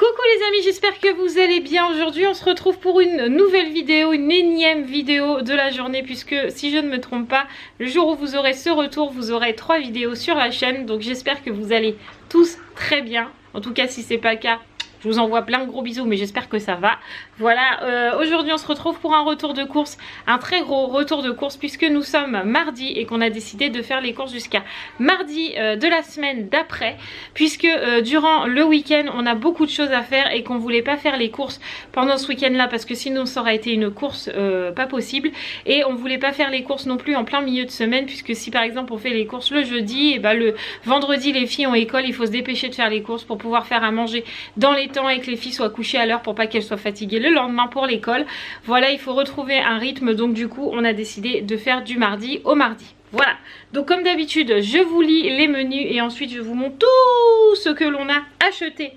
Coucou les amis, j'espère que vous allez bien. Aujourd'hui on se retrouve pour une nouvelle vidéo, une énième vidéo de la journée, puisque si je ne me trompe pas, le jour où vous aurez ce retour, vous aurez 3 vidéos sur la chaîne. Donc j'espère que vous allez tous très bien. En tout cas si c'est pas le cas, je vous envoie plein de gros bisous, mais j'espère que ça va. Voilà, aujourd'hui on se retrouve pour un retour de course, un très gros retour de course, puisque nous sommes mardi et qu'on a décidé de faire les courses jusqu'à mardi de la semaine d'après, puisque durant le week-end on a beaucoup de choses à faire et qu'on voulait pas faire les courses pendant ce week-end là, parce que sinon ça aurait été une course pas possible, et on voulait pas faire les courses non plus en plein milieu de semaine, puisque si par exemple on fait les courses le jeudi, et bah le vendredi les filles ont école, il faut se dépêcher de faire les courses pour pouvoir faire à manger dans les temps et que les filles soient couchées à l'heure pour pas qu'elles soient fatiguées le lendemain pour l'école. Voilà, il faut retrouver un rythme, donc du coup on a décidé de faire du mardi au mardi. Voilà, donc comme d'habitude je vous lis les menus et ensuite je vous montre tout ce que l'on a acheté.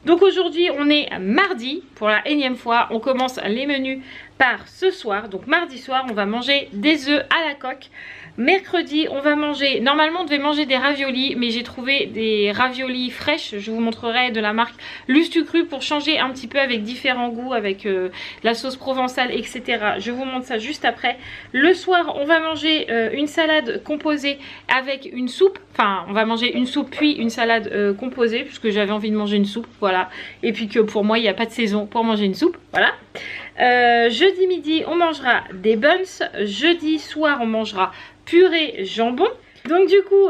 Donc aujourd'hui on est mardi pour la énième fois, on commence les menus par ce soir. Donc mardi soir on va manger des œufs à la coque. Mercredi on va manger, normalement on devait manger des raviolis, mais j'ai trouvé des raviolis fraîches, je vous montrerai, de la marque Lustucru, pour changer un petit peu avec différents goûts, avec la sauce provençale, etc. Je vous montre ça juste après. Le soir on va manger une salade composée avec une soupe, enfin on va manger une soupe puis une salade composée, puisque j'avais envie de manger une soupe, voilà, et puis que pour moi il n'y a pas de saison pour manger une soupe, voilà. Jeudi midi on mangera des buns, jeudi soir on mangera purée jambon. Donc du coup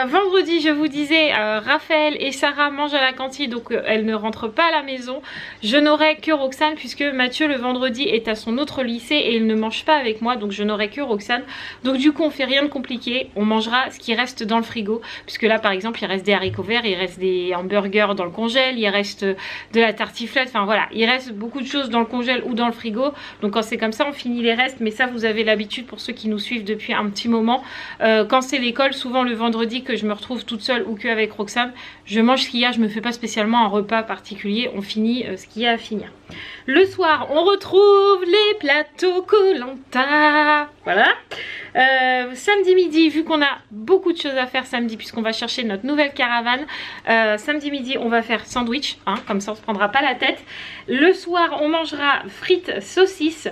vendredi je vous disais Raphaël et Sarah mangent à la cantine, donc elles ne rentrent pas à la maison. Je n'aurai que Roxane, puisque Mathieu le vendredi est à son autre lycée et il ne mange pas avec moi, donc je n'aurai que Roxane. Donc du coup on fait rien de compliqué, on mangera ce qui reste dans le frigo, puisque là par exemple il reste des haricots verts, il reste des hamburgers dans le congèle, il reste de la tartiflette, enfin voilà, il reste beaucoup de choses dans le congèle ou dans le frigo. Donc quand c'est comme ça on finit les restes, mais ça vous avez l'habitude pour ceux qui nous suivent depuis un petit moment. Quand c'est l'école, souvent le vendredi que je me retrouve toute seule ou qu'avec Roxane, je mange ce qu'il y a, je me fais pas spécialement un repas particulier, on finit ce qu'il y a à finir. Le soir on retrouve les plateaux Koh-Lanta, voilà. Samedi midi, vu qu'on a beaucoup de choses à faire samedi, puisqu'on va chercher notre nouvelle caravane, samedi midi on va faire sandwich, hein, comme ça on se prendra pas la tête. Le soir on mangera frites saucisses.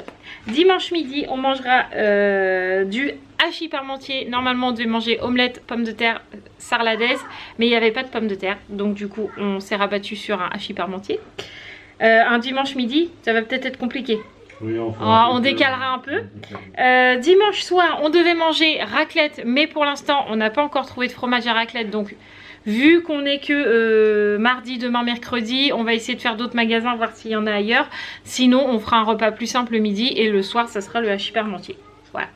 Dimanche midi on mangera du hachis parmentier. Normalement on devait manger omelette, pommes de terre, sarladaise, mais il n'y avait pas de pommes de terre, donc du coup on s'est rabattu sur un hachis parmentier. Un dimanche midi ça va peut-être être compliqué. Oui, on décalera un peu. Dimanche soir on devait manger raclette, mais pour l'instant on n'a pas encore trouvé de fromage à raclette, donc vu qu'on n'est que mardi, demain, mercredi, on va essayer de faire d'autres magasins, voir s'il y en a ailleurs. Sinon on fera un repas plus simple le midi, et le soir ça sera le hachis parmentier. Voilà.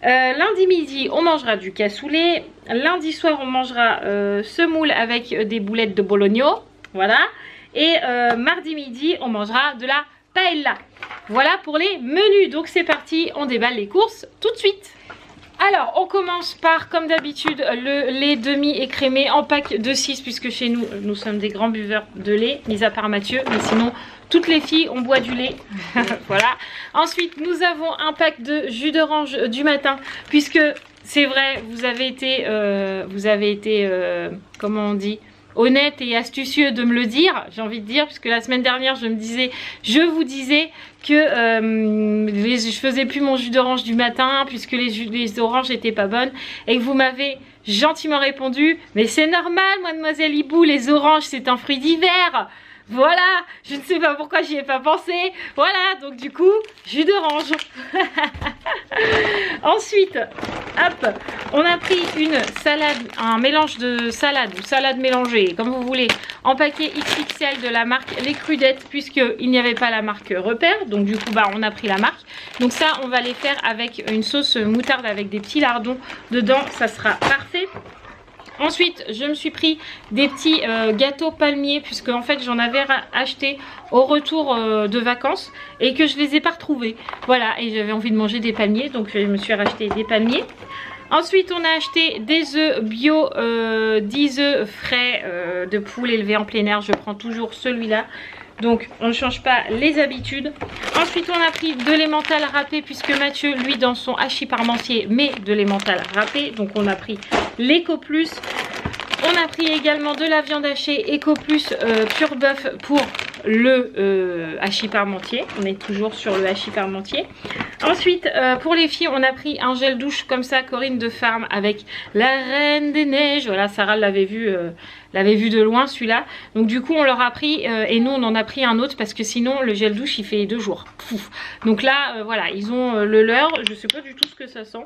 Lundi midi on mangera du cassoulet. Lundi soir on mangera semoule avec des boulettes de bologno, voilà. Et mardi midi on mangera de la paella. Voilà pour les menus, donc c'est parti, on déballe les courses tout de suite. Alors on commence par, comme d'habitude, le lait demi-écrémé en pack de 6, puisque chez nous, nous sommes des grands buveurs de lait, mis à part Mathieu, mais sinon toutes les filles on boit du lait. Voilà. Ensuite nous avons un pack de jus d'orange du matin, puisque c'est vrai, vous avez été comment on dit, honnête et astucieux de me le dire, j'ai envie de dire, puisque la semaine dernière je vous disais que je faisais plus mon jus d'orange du matin, puisque les oranges n'étaient pas bonnes, et que vous m'avez gentiment répondu: mais c'est normal mademoiselle Hibou, les oranges c'est un fruit d'hiver. Voilà, je ne sais pas pourquoi j'y ai pas pensé. Voilà, donc du coup, jus d'orange. Ensuite, hop, on a pris une salade, un mélange de salade ou salade mélangée, comme vous voulez, en paquet XXL de la marque Les Crudettes, puisqu'il n'y avait pas la marque Repère. Donc du coup, bah, on a pris la marque. Donc ça, on va les faire avec une sauce moutarde avec des petits lardons dedans. Ça sera parfait. Ensuite je me suis pris des petits gâteaux palmiers, puisque en fait j'en avais acheté au retour de vacances et que je les ai pas retrouvés. Voilà, et j'avais envie de manger des palmiers, donc je me suis racheté des palmiers. Ensuite on a acheté des œufs bio, 10 œufs frais de poule élevés en plein air. Je prends toujours celui-là. Donc on ne change pas les habitudes. Ensuite on a pris de l'emmental râpé, puisque Mathieu lui dans son hachis parmentier met de l'emmental râpé. Donc on a pris l'Eco Plus. On a pris également de la viande hachée Eco Plus Pure Bœuf pour le hachis parmentier. On est toujours sur le hachis parmentier. Ensuite, pour les filles, on a pris un gel douche comme ça, Corinne de Farm, avec la Reine des Neiges. Voilà, Sarah l'avait vu de loin celui-là. Donc du coup, on leur a pris, et nous, on en a pris un autre parce que sinon, le gel douche, il fait 2 jours. Pouf. Donc là, voilà, ils ont le leur. Je sais pas du tout ce que ça sent.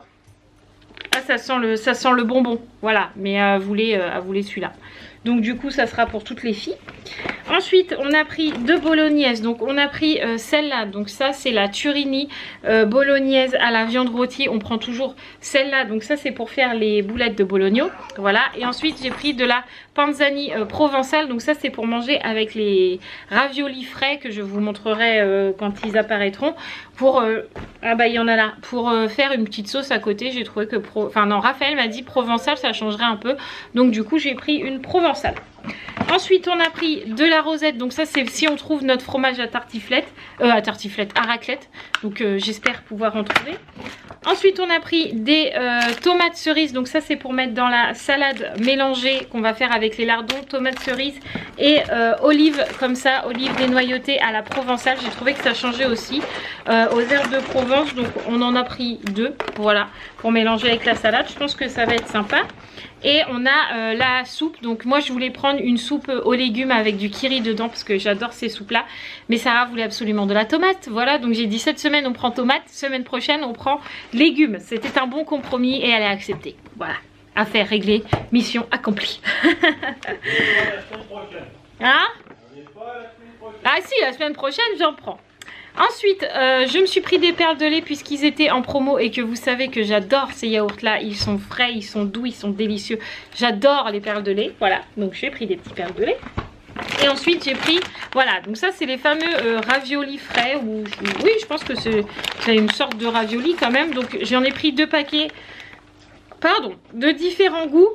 Ah, ça sent le bonbon. Voilà, mais à vous les celui-là. Donc du coup, ça sera pour toutes les filles. Ensuite, on a pris 2 bolognaises. Donc on a pris celle-là. Donc ça, c'est la Turini bolognaise à la viande rôtie. On prend toujours celle-là. Donc ça, c'est pour faire les boulettes de bologno. Voilà. Et ensuite, j'ai pris de la panzani provençale. Donc ça, c'est pour manger avec les raviolis frais que je vous montrerai quand ils apparaîtront. Pour ah bah il y en a là. Pour faire une petite sauce à côté. J'ai trouvé que Raphaël m'a dit provençale, ça changerait un peu. Donc du coup, j'ai pris une provençale. Ensuite, on a pris de la rosette. Donc ça, c'est si on trouve notre fromage à tartiflette, à raclette. Donc j'espère pouvoir en trouver. Ensuite, on a pris des tomates cerises. Donc ça, c'est pour mettre dans la salade mélangée qu'on va faire avec les lardons, tomates cerises et olives comme ça, olives dénoyautées à la provençale. J'ai trouvé que ça changeait aussi aux herbes de Provence. Donc on en a pris 2, voilà, pour mélanger avec la salade. Je pense que ça va être sympa. Et on a la soupe. Donc moi je voulais prendre une soupe aux légumes avec du kiri dedans parce que j'adore ces soupes là. Mais Sarah voulait absolument de la tomate. Voilà, donc j'ai dit cette semaine on prend tomate, semaine prochaine on prend légumes. C'était un bon compromis et elle a accepté. Voilà, affaire réglée, mission accomplie. Hein? Ah si, la semaine prochaine j'en prends. Ensuite, je me suis pris des perles de lait puisqu'ils étaient en promo et que vous savez que j'adore ces yaourts là. Ils sont frais, ils sont doux, ils sont délicieux. J'adore les perles de lait. Voilà, donc j'ai pris des petits perles de lait. Et ensuite j'ai pris, voilà, donc ça c'est les fameux raviolis frais. Ou oui, je pense que c'est une sorte de ravioli quand même. Donc j'en ai pris 2 paquets, pardon, de différents goûts.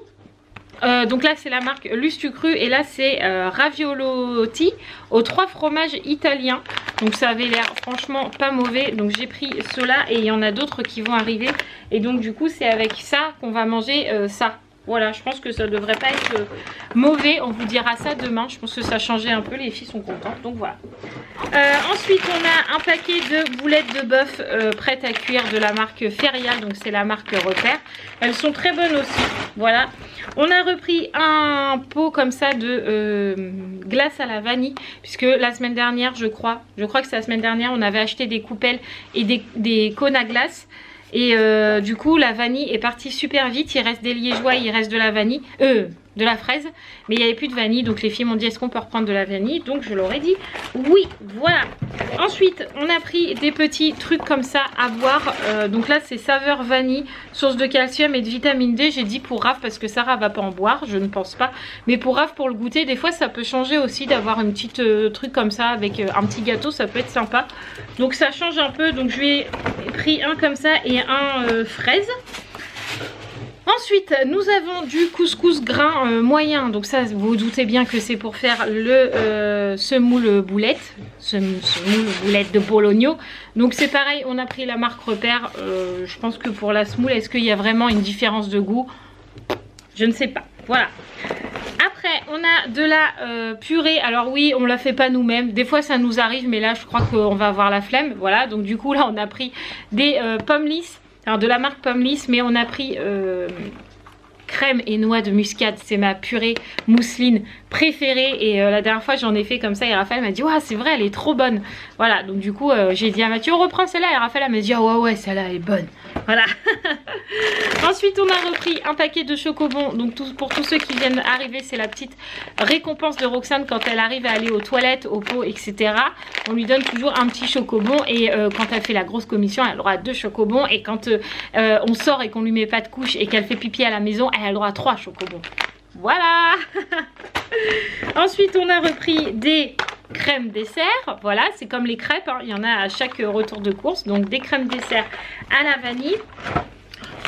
Donc là c'est la marque Lustucru et là c'est Raviolotti aux 3 fromages italiens. Donc ça avait l'air franchement pas mauvais. Donc j'ai pris ceux-là et il y en a d'autres qui vont arriver. Et donc du coup c'est avec ça qu'on va manger ça. Voilà, je pense que ça devrait pas être mauvais. On vous dira ça demain. Je pense que ça changeait un peu. Les filles sont contentes. Donc voilà. Ensuite, on a un paquet de boulettes de bœuf prêtes à cuire de la marque Ferial. Donc c'est la marque Repère. Elles sont très bonnes aussi. Voilà. On a repris un pot comme ça de glace à la vanille. Puisque la semaine dernière, je crois que c'est la semaine dernière, on avait acheté des coupelles et des cônes à glace. Et du coup la vanille est partie super vite. Il reste des liégeois, il reste de la vanille, de la fraise. Mais il n'y avait plus de vanille. Donc les filles m'ont dit est-ce qu'on peut reprendre de la vanille. Donc je leur ai dit oui. Voilà. Ensuite on a pris des petits trucs comme ça à boire. Donc là c'est saveur vanille, source de calcium et de vitamine D. J'ai dit pour Raph parce que Sarah va pas en boire, je ne pense pas. Mais pour Raph pour le goûter, des fois ça peut changer aussi d'avoir une petite truc comme ça avec un petit gâteau, ça peut être sympa. Donc ça change un peu. Donc je lui ai pris un comme ça et un fraise. Ensuite, nous avons du couscous grain moyen. Donc ça, vous vous doutez bien que c'est pour faire le semoule boulette. Semoule boulette de bologno. Donc c'est pareil, on a pris la marque Repère. Je pense que pour la semoule, est-ce qu'il y a vraiment une différence de goût? Je ne sais pas. Voilà. Après, on a de la purée. Alors oui, on la fait pas nous-mêmes. Des fois, ça nous arrive. Mais là, je crois qu'on va avoir la flemme. Voilà. Donc du coup, là, on a pris des pommes lisses. Alors de la marque Pomme Lisse, mais on a pris crème et noix de muscade. C'est ma purée mousseline préférée. Et la dernière fois j'en ai fait comme ça et Raphaël m'a dit ouais c'est vrai elle est trop bonne. Voilà donc du coup j'ai dit à Mathieu on reprend celle-là et Raphaël m'a dit ah ouais celle-là est bonne. Voilà. Ensuite on a repris un paquet de chocobons. Donc pour tous ceux qui viennent arriver c'est la petite récompense de Roxane quand elle arrive à aller aux toilettes, aux pots etc. On lui donne toujours un petit chocobon et quand elle fait la grosse commission elle aura 2 chocobons. Et quand on sort et qu'on lui met pas de couche et qu'elle fait pipi à la maison elle a le droit à 3 chocobons. Voilà. Ensuite on a repris des crèmes dessert. Voilà c'est comme les crêpes hein. Il y en a à chaque retour de course. Donc des crèmes dessert à la vanille.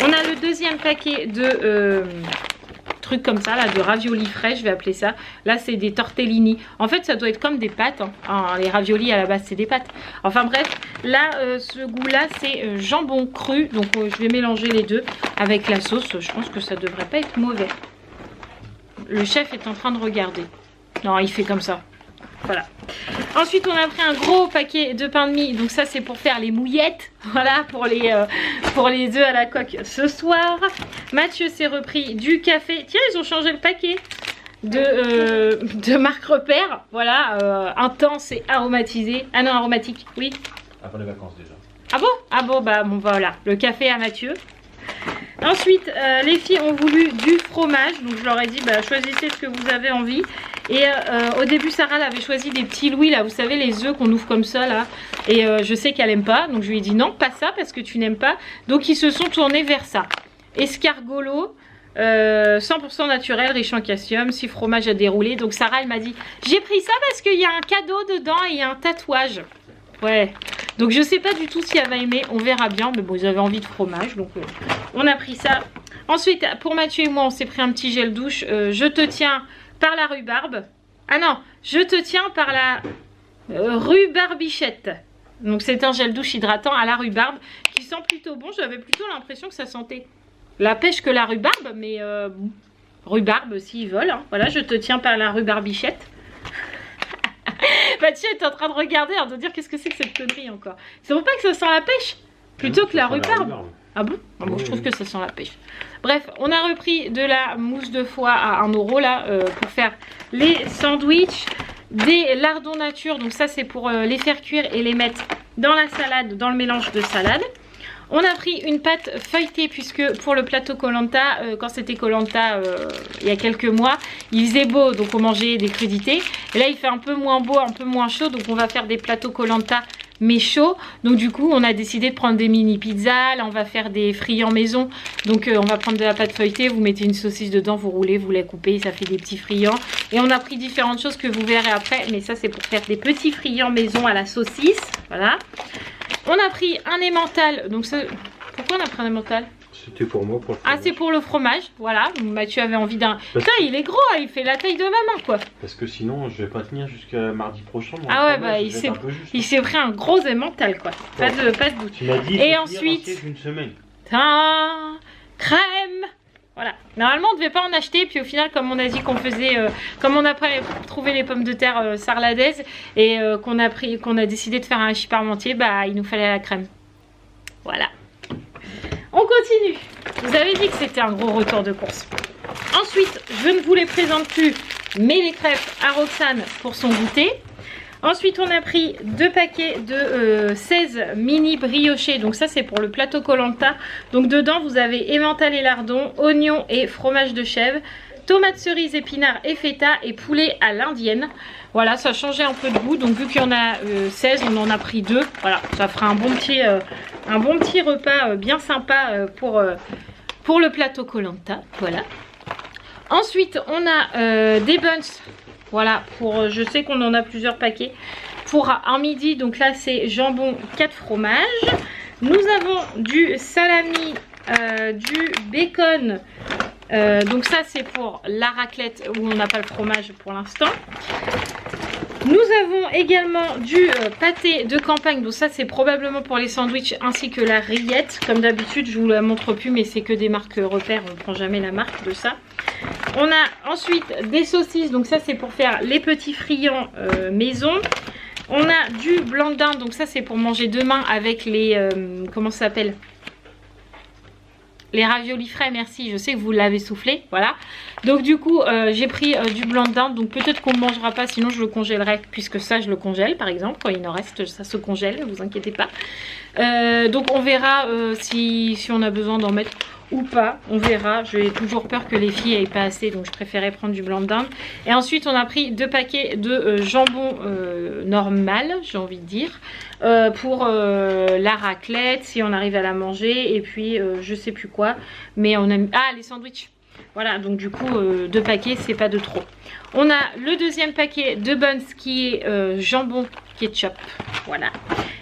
On a le deuxième paquet de trucs comme ça là, de raviolis frais je vais appeler ça. Là c'est des tortellini. En fait ça doit être comme des pâtes hein. Les raviolis à la base c'est des pâtes. Enfin bref là ce goût là c'est jambon cru. Donc je vais mélanger les deux avec la sauce. Je pense que ça devrait pas être mauvais. le chef est en train de regarder. Non, il fait comme ça. Voilà. Ensuite, on a pris un gros paquet de pain de mie. Donc ça, c'est pour faire les mouillettes. Voilà, pour les œufs à la coque ce soir. Mathieu s'est repris du café. Tiens, ils ont changé le paquet de marque Repère. Voilà, intense et aromatisé. Ah non, aromatique, oui. Avant les vacances déjà. Ah bon? Ah bon, bah bon, voilà. Le café à Mathieu. Ensuite, les filles ont voulu du fromage. Donc je leur ai dit, bah, choisissez ce que vous avez envie. Et au début, Sarah elle avait choisi des petits Louis, là, vous savez, les œufs qu'on ouvre comme ça, là. Et je sais qu'elle aime pas, donc je lui ai dit non, pas ça, parce que tu n'aimes pas. Donc ils se sont tournés vers ça. Escargolo, 100% naturel, riche en calcium, 6 fromages à dérouler. Donc Sarah, elle m'a dit, j'ai pris ça parce qu'il y a un cadeau dedans et il y a un tatouage. Ouais, donc je sais pas du tout si elle va aimer, on verra bien. Mais bon, ils avaient envie de fromage, donc on a pris ça. Ensuite, pour Mathieu et moi, on s'est pris un petit gel douche. Je te tiens par la rhubarbe. Ah non, je te tiens par la rhubarbichette. Donc c'est un gel douche hydratant à la rhubarbe qui sent plutôt bon. J'avais plutôt l'impression que ça sentait la pêche que la rhubarbe, mais rhubarbe s'ils veulent. Hein. Voilà, je te tiens par la rhubarbichette. Mathieu est en train de regarder, de dire qu'est-ce que c'est que cette connerie encore. C'est pour pas que ça sent la pêche plutôt que la rhubarbe. Ah bon? Ah bon, je trouve que ça sent la pêche. Bref, on a repris de la mousse de foie à 1 € là pour faire les sandwichs. Des lardons nature, donc ça c'est pour les faire cuire et les mettre dans la salade, dans le mélange de salade. On a pris une pâte feuilletée puisque pour le plateau Koh-Lanta, quand c'était Koh-Lanta il y a quelques mois, il faisait beau donc on mangeait des crudités. Et là il fait un peu moins beau, un peu moins chaud, donc on va faire des plateaux Koh-Lanta mais chaud. Donc du coup on a décidé de prendre des mini pizzas. Là on va faire des friands maison. Donc on va prendre de la pâte feuilletée, vous mettez une saucisse dedans, vous roulez, vous la coupez, ça fait des petits friands. Et on a pris différentes choses que vous verrez après, mais ça c'est pour faire des petits friands maison à la saucisse. Voilà. On a pris un emmental. Donc ça, pourquoi on a pris un emmental? C'était pour moi, pour le fromage. Ah, c'est pour le fromage, voilà. Donc, Mathieu avait envie d'un... Putain, il est gros, il fait la taille de ma main, quoi. Parce que sinon, je vais pas tenir jusqu'à mardi prochain. Ah ouais, bah il s'est pris un gros emmental, quoi. Pas de doute. Tu m'as dit, et ensuite, une semaine. Crème. Voilà. Normalement, on ne devait pas en acheter. Puis au final, comme on a dit qu'on faisait... comme on a trouvé les pommes de terre sarladaises et qu'on a décidé de faire un hachis parmentier, bah il nous fallait la crème. Voilà. On continue. Vous avez dit que c'était un gros retour de course. Ensuite, je ne vous les présente plus, mais les crêpes à Roxane pour son goûter. Ensuite, on a pris 2 paquets de 16 mini briochés. Donc ça, c'est pour le plateau Koh-Lanta. Donc dedans, vous avez emmental et lardons, oignons et fromage de chèvre, tomates cerises, épinards et feta et poulet à l'indienne. Voilà, ça changeait un peu de goût. Donc vu qu'il y en a 16, on en a pris 2. Voilà, ça fera un bon petit repas bien sympa pour le plateau Koh-Lanta. Voilà. Ensuite, on a des buns. Voilà, je sais qu'on en a plusieurs paquets. Pour un midi, donc là c'est jambon 4 fromages. Nous avons du salami, du bacon. Donc ça c'est pour la raclette où on n'a pas le fromage pour l'instant. Nous avons également du pâté de campagne. Donc ça c'est probablement pour les sandwichs ainsi que la rillette. Comme d'habitude je vous la montre plus mais c'est que des marques repères. On ne prend jamais la marque de ça. On a ensuite des saucisses. Donc ça c'est pour faire les petits friands maison. On a du blanc de dinde. Donc ça c'est pour manger demain avec les... comment ça s'appelle ? Les raviolis frais, merci, je sais que vous l'avez soufflé, voilà. Donc du coup, j'ai pris du blanc de dinde, donc peut-être qu'on ne mangera pas, sinon je le congèlerai, puisque ça je le congèle par exemple, quand il en reste, ça se congèle, ne vous inquiétez pas. Donc on verra si on a besoin d'en mettre ou pas, on verra. J'ai toujours peur que les filles aient pas assez, donc je préférais prendre du blanc de dinde. Et ensuite on a pris 2 paquets de jambon normal, j'ai envie de dire, pour la raclette, si on arrive à la manger, et puis je sais plus quoi, mais on aime... Ah, les sandwichs. Voilà, donc du coup 2 paquets c'est pas de trop. On a le deuxième paquet de buns qui est jambon ketchup, voilà.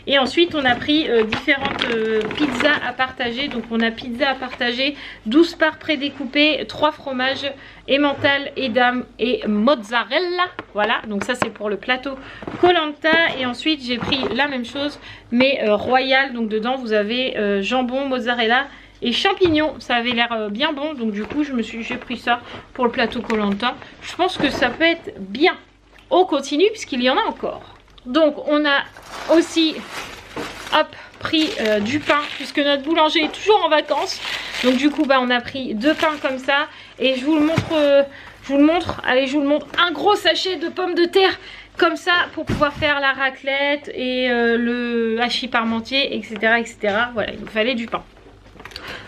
Et ensuite on a pris différentes pizzas à partager. Donc on a pizza à partager, 12 parts prédécoupées, 3 fromages, emmental, edam et mozzarella. Voilà, donc ça c'est pour le plateau Koh-Lanta. Et ensuite j'ai pris la même chose mais royal. Donc dedans vous avez jambon, mozzarella et champignons. Ça avait l'air bien bon, donc du coup j'ai pris ça pour le plateau Koh-Lanta. Je pense que ça peut être bien. On continue puisqu'il y en a encore. Donc on a aussi hop, pris du pain puisque notre boulanger est toujours en vacances. Donc du coup on a pris 2 pains comme ça et je vous le montre, allez je vous le montre, un gros sachet de pommes de terre comme ça pour pouvoir faire la raclette et le hachis parmentier, etc., etc. Voilà, il nous fallait du pain.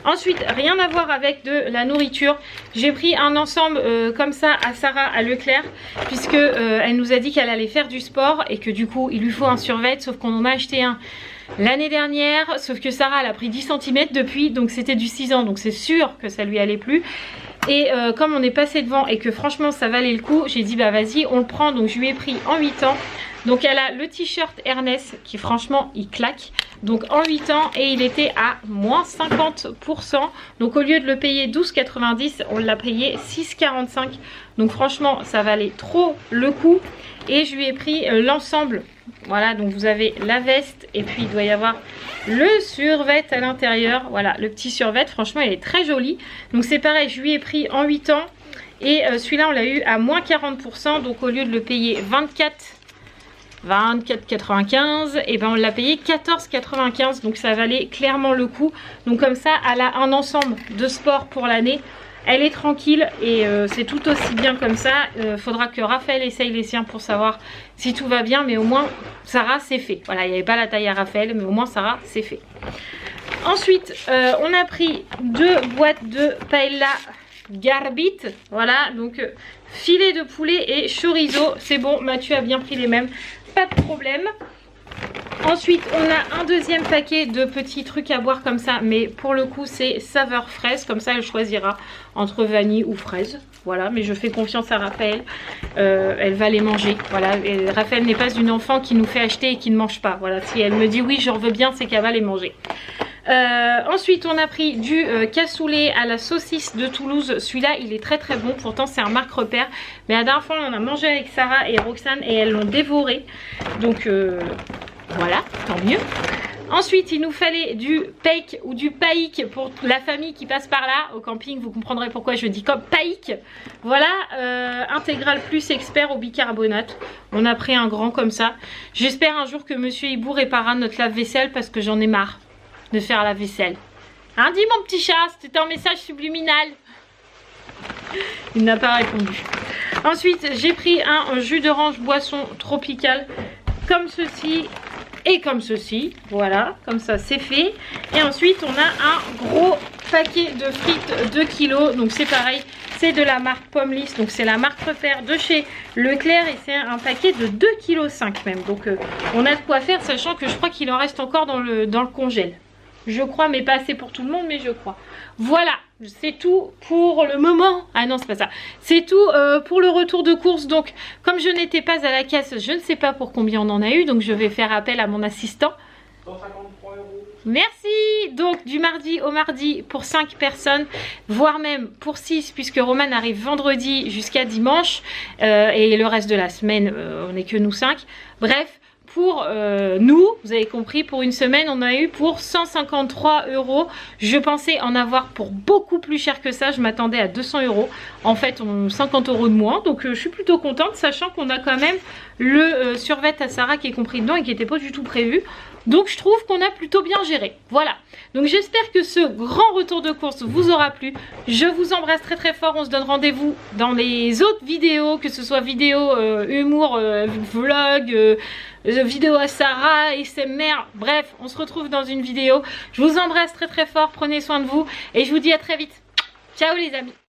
Ensuite, rien à voir avec de la nourriture. J'ai pris un ensemble comme ça à Sarah à Leclerc, puisque elle nous a dit qu'elle allait faire du sport et que du coup il lui faut un survêt, sauf qu'on en a acheté un l'année dernière, sauf que Sarah elle a pris 10 cm depuis, donc c'était du 6 ans, donc c'est sûr que ça lui allait plus. Et comme on est passé devant et que franchement ça valait le coup, j'ai dit bah vas-y on le prend, donc je lui ai pris en 8 ans. Donc elle a le t-shirt Ernest qui franchement il claque, donc en 8 ans, et il était à moins 50%. Donc au lieu de le payer 12,90 on l'a payé 6,45. Donc franchement ça valait trop le coup. Et je lui ai pris l'ensemble. Voilà, donc vous avez la veste et puis il doit y avoir le survêt à l'intérieur. Voilà, le petit survêt, franchement il est très joli. Donc c'est pareil, je lui ai pris en 8 ans. Et celui-là on l'a eu à moins 40%. Donc au lieu de le payer 24,95, et ben on l'a payé 14,95, donc ça valait clairement le coup. Donc comme ça elle a un ensemble de sport pour l'année, elle est tranquille et c'est tout aussi bien comme ça. Faudra que Raphaël essaye les siens pour savoir si tout va bien, mais au moins Sarah c'est fait. Voilà, il n'y avait pas la taille à Raphaël, mais au moins Sarah c'est fait. Ensuite on a pris 2 boîtes de paella Garbit, voilà, donc filet de poulet et chorizo, c'est bon, Mathieu a bien pris les mêmes, pas de problème. Ensuite on a un deuxième paquet de petits trucs à boire comme ça, mais pour le coup c'est saveur fraise, comme ça elle choisira entre vanille ou fraise. Voilà, mais je fais confiance à Raphaël, elle va les manger. Voilà, et Raphaël n'est pas une enfant qui nous fait acheter et qui ne mange pas. Voilà, si elle me dit oui j'en veux bien, c'est qu'elle va les manger. Ensuite on a pris du cassoulet à la saucisse de Toulouse. Celui-là il est très très bon, pourtant c'est un marque repère, mais la dernière fois on en a mangé avec Sarah et Roxane et elles l'ont dévoré, donc voilà, tant mieux. Ensuite il nous fallait du paik ou du paik pour la famille qui passe par là au camping, vous comprendrez pourquoi je dis comme paik. Voilà, intégral plus expert au bicarbonate, on a pris un grand comme ça. J'espère un jour que monsieur Hibou réparera notre lave-vaisselle parce que j'en ai marre de faire la vaisselle. Hein, dis mon petit chat, c'était un message subliminal. Il n'a pas répondu. Ensuite j'ai pris un jus d'orange boisson tropicale comme ceci et comme ceci. Voilà, comme ça c'est fait. Et ensuite on a un gros paquet de frites 2 kg. Donc c'est pareil, c'est de la marque Pommelis, donc c'est la marque repère de chez Leclerc et c'est un paquet de 2,5 kg même. Donc on a de quoi faire, sachant que je crois qu'il en reste encore dans le congèle. Je crois, mais pas assez pour tout le monde, mais je crois. Voilà, c'est tout pour le moment. Ah non, c'est pas ça. C'est tout pour le retour de course. Donc, comme je n'étais pas à la caisse, je ne sais pas pour combien on en a eu. Donc, je vais faire appel à mon assistant. 153 €. Merci. Donc, du mardi au mardi pour 5 personnes, voire même pour 6, puisque Roman arrive vendredi jusqu'à dimanche. Et le reste de la semaine, on n'est que nous 5. Bref. Pour nous, vous avez compris, pour une semaine, on a eu pour 153 €. Je pensais en avoir pour beaucoup plus cher que ça. Je m'attendais à 200 €. En fait, 50 € de moins. Donc, je suis plutôt contente, sachant qu'on a quand même le survêt à Sarah qui est compris dedans et qui n'était pas du tout prévu. Donc, je trouve qu'on a plutôt bien géré. Voilà. Donc, j'espère que ce grand retour de course vous aura plu. Je vous embrasse très très fort. On se donne rendez-vous dans les autres vidéos, que ce soit vidéo humour, vlog, vidéo à Sarah, SMR, bref, on se retrouve dans une vidéo. Je vous embrasse très très fort, prenez soin de vous et je vous dis à très vite. Ciao les amis.